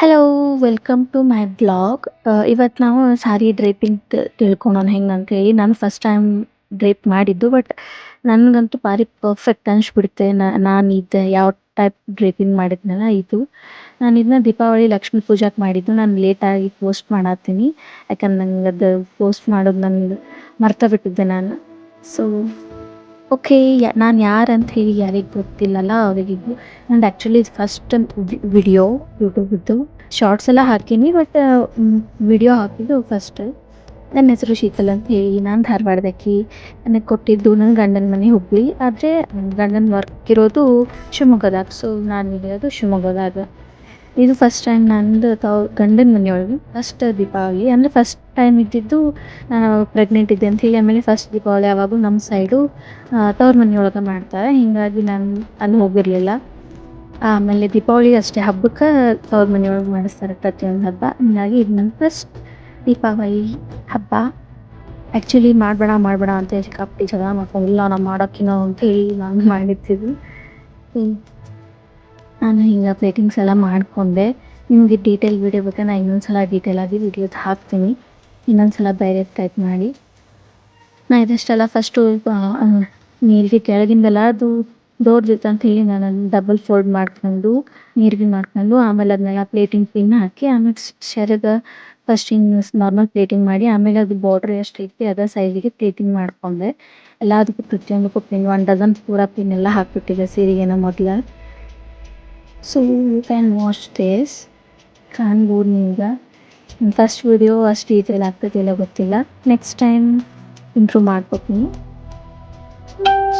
Hello, welcome to my blog. ಇವತ್ತು ನಾವು sari draping ತಿಳ್ಕೊಳೋಣ ಹೆಂಗಂತೇಳಿ. ನಾನು ಫಸ್ಟ್ ಟೈಮ್ ಡ್ರೇಪ್ ಮಾಡಿದ್ದು, ಬಟ್ ನನಗಂತೂ ಭಾರಿ ಪರ್ಫೆಕ್ಟ್ ಅನಿಸ್ಬಿಡುತ್ತೆ. ನಾನು ಇದು ಯಾವ ಟೈಪ್ ಡ್ರೇಪಿಂಗ್ ಮಾಡಿದ್ನಲ್ಲ ಇದು. ನಾನು ಇದನ್ನ ದೀಪಾವಳಿ ಲಕ್ಷ್ಮೀ ಪೂಜಾಕ್ಕೆ ಮಾಡಿದ್ದು. ನಾನು ಲೇಟಾಗಿ ಪೋಸ್ಟ್ ಮಾಡತ್ತೀನಿ, ಯಾಕಂದ್ರೆ ನಂಗೆ ಅದು ಪೋಸ್ಟ್ ಮಾಡೋದು ನಂಗೆ ಮರ್ತ ಬಿಟ್ಟಿದ್ದೆ ನಾನು. ಸೊ ಓಕೆ, ನಾನು ಯಾರಂತ ಹೇಳಿ ಯಾರಿಗೆ ಗೊತ್ತಿಲ್ಲಲ್ಲ ಅವರಿಗಿದು. ನಂದು ಆ್ಯಕ್ಚುಲಿ ಫಸ್ಟ್ ವಿಡಿಯೋ ಯೂಟ್ಯೂಬಿದ್ದು. ಶಾರ್ಟ್ಸ್ ಎಲ್ಲ ಹಾಕೀನಿ, ಬಟ್ ವಿಡಿಯೋ ಹಾಕಿದ್ದು ಫಸ್ಟ್. ನನ್ನ ಹೆಸರು ಶೀತಲ್ ಅಂತ ಹೇಳಿ. ನಾನು ಧಾರವಾಡದಕ್ಕಿ. ನನಗೆ ಕೊಟ್ಟಿದ್ದು ನನ್ನ ಗಂಡನ ಮನೆ ಹುಬ್ಬಳ್ಳಿ. ಆದರೆ ಗಂಡನ ವರ್ಕ್ ಇರೋದು ಶಿವಮೊಗ್ಗದಾಗ. ಸೊ ನಾನು ಇರೋದು ಶಿವಮೊಗ್ಗದಾಗ. ಇದು ಫಸ್ಟ್ ಟೈಮ್ ನಂದು ಗಂಡನ ಮನೆಯೊಳಗೆ ಫಸ್ಟ್ ದೀಪಾವಳಿ. ಅಂದರೆ ಫಸ್ಟ್ ಟೈಮ್ ಇದ್ದಿದ್ದು ನಾನು ಪ್ರೆಗ್ನೆಂಟ್ ಇದ್ದೆ ಅಂತ ಹೇಳಿ. ಆಮೇಲೆ ಫಸ್ಟ್ ದೀಪಾವಳಿ ಯಾವಾಗೂ ನಮ್ಮ ಸೈಡು ತವ್ರ ಮನೆಯೊಳಗೆ ಮಾಡ್ತಾರೆ. ಹೀಗಾಗಿ ನಾನು ಅಲ್ಲಿ ಹೋಗಿರಲಿಲ್ಲ. ಆಮೇಲೆ ದೀಪಾವಳಿ ಅಷ್ಟೇ ಹಬ್ಬಕ್ಕೆ ತವ್ರ ಮನೆಯೊಳಗೆ ಮಾಡಿಸ್ತಾರೆ ಪ್ರತಿಯೊಂದು ಹಬ್ಬ. ಹೀಗಾಗಿ ಇದು ನನ್ನ ಫಸ್ಟ್ ದೀಪಾವಳಿ ಹಬ್ಬ. ಆ್ಯಕ್ಚುಲಿ ಮಾಡಬೇಡ ಅಂತ ಸಿಕ್ಕಾಪಟ್ಟೆ ಜಗಳ ಮಾಡ್ಕೊಂಡು, ಇಲ್ಲ ನಾವು ಮಾಡೋಕ್ಕಿನೋ ಅಂತ ಹೇಳಿ ನಾನು ಮಾಡಿರ್ತಿದ್ವಿ. ನಾನು ಹಿಂಗೆ ಪ್ಲೇಟಿಂಗ್ಸ್ ಎಲ್ಲ ಮಾಡಿಕೊಂಡೆ. ನಿಮಗೆ ಡೀಟೇಲ್ ವೀಡಿಯೋ ಬೇಕಾದ್ರೆ ನಾನು ಇನ್ನೊಂದು ಸಲ ಡೀಟೇಲಾಗಿ ವೀಡಿಯೋದು ಹಾಕ್ತೀನಿ, ಇನ್ನೊಂದು ಸಲ ಬೇರೆ ಟೈಪ್ ಮಾಡಿ. ನಾನು ಇದಷ್ಟೆಲ್ಲ ಫಸ್ಟು ನೀರಿಗೆ ಕೆಳಗಿಂದೆಲ್ಲ ಅದು ದೊಡ್ಡದಿತ್ತು ಅಂತ ಹೇಳಿ ನಾನು ಡಬಲ್ ಫೋಲ್ಡ್ ಮಾಡ್ಕೊಂಡು ನೀರಿಗೆ ಮಾಡ್ಕೊಂಡು, ಆಮೇಲೆ ಅದನ್ನೆಲ್ಲ ಪ್ಲೇಟಿಂಗ್ ಪಿನ್ ಹಾಕಿ, ಆಮೇಲೆ ಸೆರಗ ಫಸ್ಟ್ ಹಿಂಗೆ ನಾರ್ಮಲ್ ಪ್ಲೇಟಿಂಗ್ ಮಾಡಿ, ಆಮೇಲೆ ಅದು ಬಾರ್ಡ್ರ್ ಎಷ್ಟು ಐತಿ ಅದೇ ಸೈಜಿಗೆ ಪ್ಲೇಟಿಂಗ್ ಮಾಡಿಕೊಂಡೆ. ಎಲ್ಲದಕ್ಕೂ ಪ್ರತಿಯೊಂದಕ್ಕೂ ಪಿನ್ 1 ಡಜನ್ ಪೂರ ಪಿನ್ ಎಲ್ಲ ಹಾಕಿಬಿಟ್ಟಿದ್ದೆ ಸೀರೆಗೇನೋ ಮೊದಲು. So you can watch this. ಕಾಣ್ಬೋದು ನಿಮ್ಗೆ. ಫಸ್ಟ್ ವಿಡಿಯೋ ಅಷ್ಟು ಡೀಟೇಲ್ ಆಗ್ತದಿಲ್ಲ ಗೊತ್ತಿಲ್ಲ, ನೆಕ್ಸ್ಟ್ ಟೈಮ್ ಇಂಪ್ರೂವ್ ಮಾಡ್ಕೋತೀನಿ.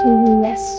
ಸೊ ಎಸ್,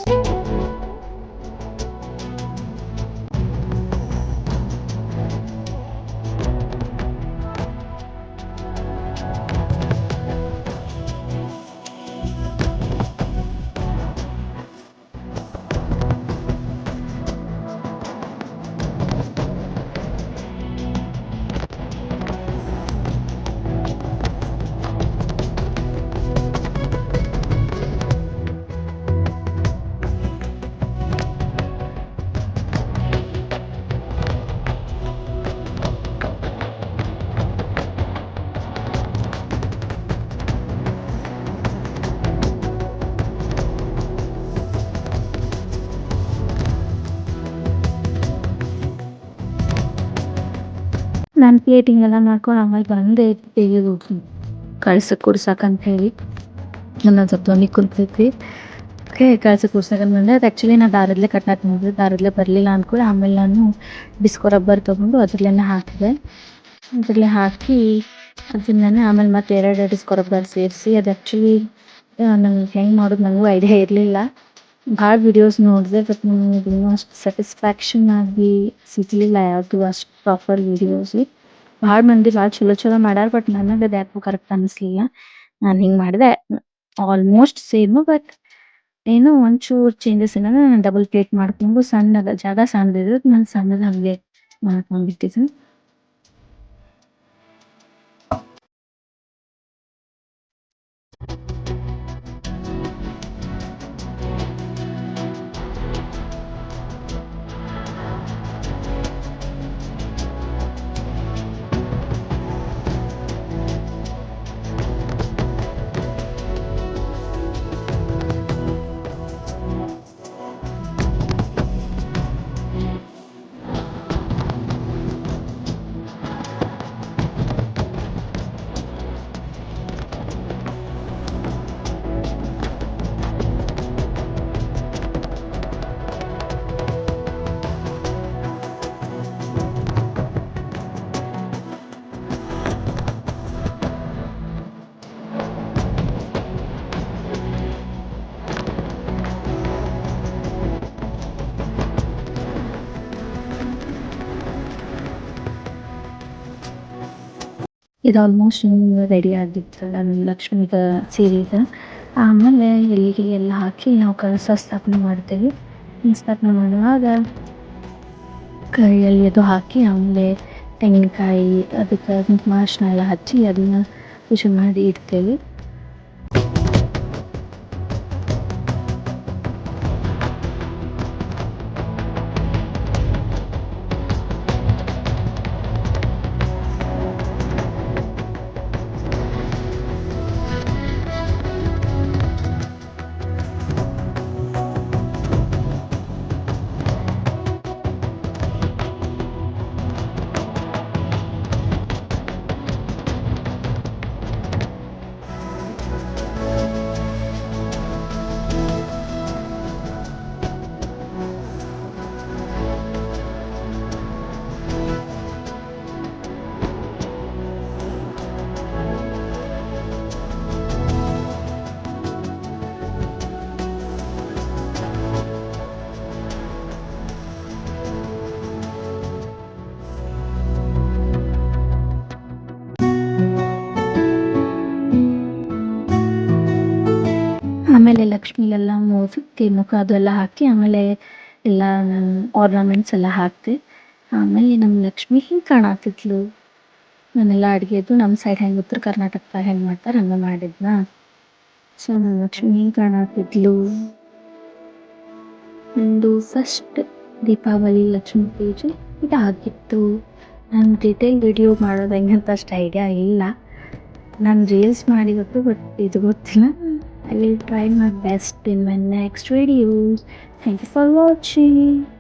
ನಾನು ಪ್ಲೇಟಿಂಗ್ ಎಲ್ಲ ಮಾಡ್ಕೊಂಡು ಆಮೇಲೆ ಬಂದೆ ತೆಗೆದು ಕಳ್ಸಕ್ಕೆ ಕೊಡ್ಸಕ್ಕಂತ ಹೇಳಿ. ನನ್ನ ಸ್ವಲ್ಪ ತೊಂದು ಕುಂತೈತಿ. ಓಕೆ, ಕಳ್ಸಕ್ಕೆ ಕೊಡ್ಸಕ್ಕಂತ ಬಂದೆ. ಅದು ಆ್ಯಕ್ಚುಲಿ ನಾನು ದಾರದಲ್ಲೇ ಕಟ್ ಮಾಡಿದೆ. ದಾರದಲ್ಲೇ ಬರಲಿಲ್ಲ ಅಂದ್ಕೂಡ ಆಮೇಲೆ ನಾನು ಡಿಸ್ಕೋ ರಬ್ಬರ್ ತೊಗೊಂಡು ಅದರಲ್ಲೇ ಹಾಕಿದೆ. ಅದರಲ್ಲೇ ಹಾಕಿ ಅದನ್ನೇ ಆಮೇಲೆ ಮತ್ತೆ 2 ಡಿಸ್ಕೋ ರಬ್ಬರ್ ಸೇರಿಸಿ, ಅದು ಆ್ಯಕ್ಚುಲಿ ನಂಗೆ ಹೆಂಗೆ ಮಾಡೋದು ನನಗೂ ಐಡಿಯಾ ಇರಲಿಲ್ಲ. ಭಾಳ ವಿಡಿಯೋಸ್ ನೋಡಿದೆ, ಬಟ್ ನನಗೆ ಇನ್ನೂ ಅಷ್ಟು ಸ್ಯಾಟಿಸ್ಫ್ಯಾಕ್ಷನ್ ಆಗಿ ಸಿಗಲಿಲ್ಲ ಯಾವುದು ಅಷ್ಟು ಪ್ರಾಪರ್ ವೀಡಿಯೋಸ್. ಭಾಳ ಮಂದಿ ಭಾಳ ಚಲೋ ಮಾಡ್ಯಾರ, ಬಟ್ ನನಗೆ ಅದು ಯಾಕೋ ಕರೆಕ್ಟ್ ಅನ್ನಿಸ್ಲಿಲ್ಲ. ನಾನು ಹಿಂಗೆ ಮಾಡಿದೆ ಆಲ್ಮೋಸ್ಟ್ ಸೇಮು, ಬಟ್ ಏನೋ ಒಂಚೂರು ಚೇಂಜಸ್ ಏನಂದ್ರೆ ನಾನು ಡಬಲ್ ಪ್ಲೇಟ್ ಮಾಡ್ಕೊಂಡು ಸಣ್ಣದ ಜಾಗ ಸಣ್ಣದಿದ್ದು ನಾನು ಸಣ್ಣದು ಹಾಗೆ ಮಾಡ್ಕೊಂಡ್ಬಿಟ್ಟಿದ್ದೆ. ಇದು ಆಲ್ಮೋಸ್ಟ್ ರೆಡಿ ಆಗಿತ್ತು ನನ್ನ ಲಕ್ಷ್ಮೀದ ಸೀರೆದು. ಆಮೇಲೆ ಎಲ್ಲಿಗೆ ಎಲ್ಲ ಹಾಕಿ ನಾವು ಕಳಸ ಸ್ಥಾಪನೆ ಮಾಡ್ತೇವೆ. ಸ್ಥಾಪನೆ ಮಾಡುವಾಗ ಕೈಯಲ್ಲಿ ಅದು ಹಾಕಿ, ಆಮೇಲೆ ತೆಂಗಿನಕಾಯಿ ಅದಕ್ಕೆ ಕುಂಕುಮ ಅರಿಶಿನ ಎಲ್ಲ ಹಚ್ಚಿ ಅದನ್ನು ಪೂಜೆ ಮಾಡಿ ಇಡ್ತೇವೆ. ಆಮೇಲೆ ಲಕ್ಷ್ಮಿಗೆಲ್ಲ ಮೂಗುತಿ, ಮುಖ ಅದೆಲ್ಲ ಹಾಕಿ ಆಮೇಲೆ ಎಲ್ಲ ಆರ್ನಮೆಂಟ್ಸ್ ಎಲ್ಲ ಹಾಕ್ದೆ. ಆಮೇಲೆ ನಮ್ಮ ಲಕ್ಷ್ಮಿ ಹಿಂಗೆ ಕಾಣತಿದ್ಲು. ನಾನೆಲ್ಲ ಅಡುಗೆದು ನಮ್ಮ ಸೈಡ್ ಹೆಂಗೆ ಉತ್ತರ ಕರ್ನಾಟಕದಾಗ ಹೆಂಗೆ ಮಾಡ್ತಾರೆ ಹಂಗೆ ಮಾಡಿದ್ನ. ಸೊ ನನ್ನ ಲಕ್ಷ್ಮಿ ಹಿಂಗೆ ಕಾಣತಿದ್ಲು. ನಂದು ಫಸ್ಟ್ ದೀಪಾವಳಿ ಲಕ್ಷ್ಮೀ ಪೂಜೆ ಇದಾಗಿತ್ತು. ನಾನು ಡಿಟೇಲ್ ವಿಡಿಯೋ ಮಾಡೋದು ಹೆಂಗಂತ ಅಷ್ಟು ಐಡಿಯಾ ಇಲ್ಲ. ನಾನು ರೀಲ್ಸ್ ಮಾಡಿ ಗೊತ್ತು, ಬಟ್ ಇದು ಗೊತ್ತಿಲ್ಲ. I will try my best in my next videos. Thank you for watching.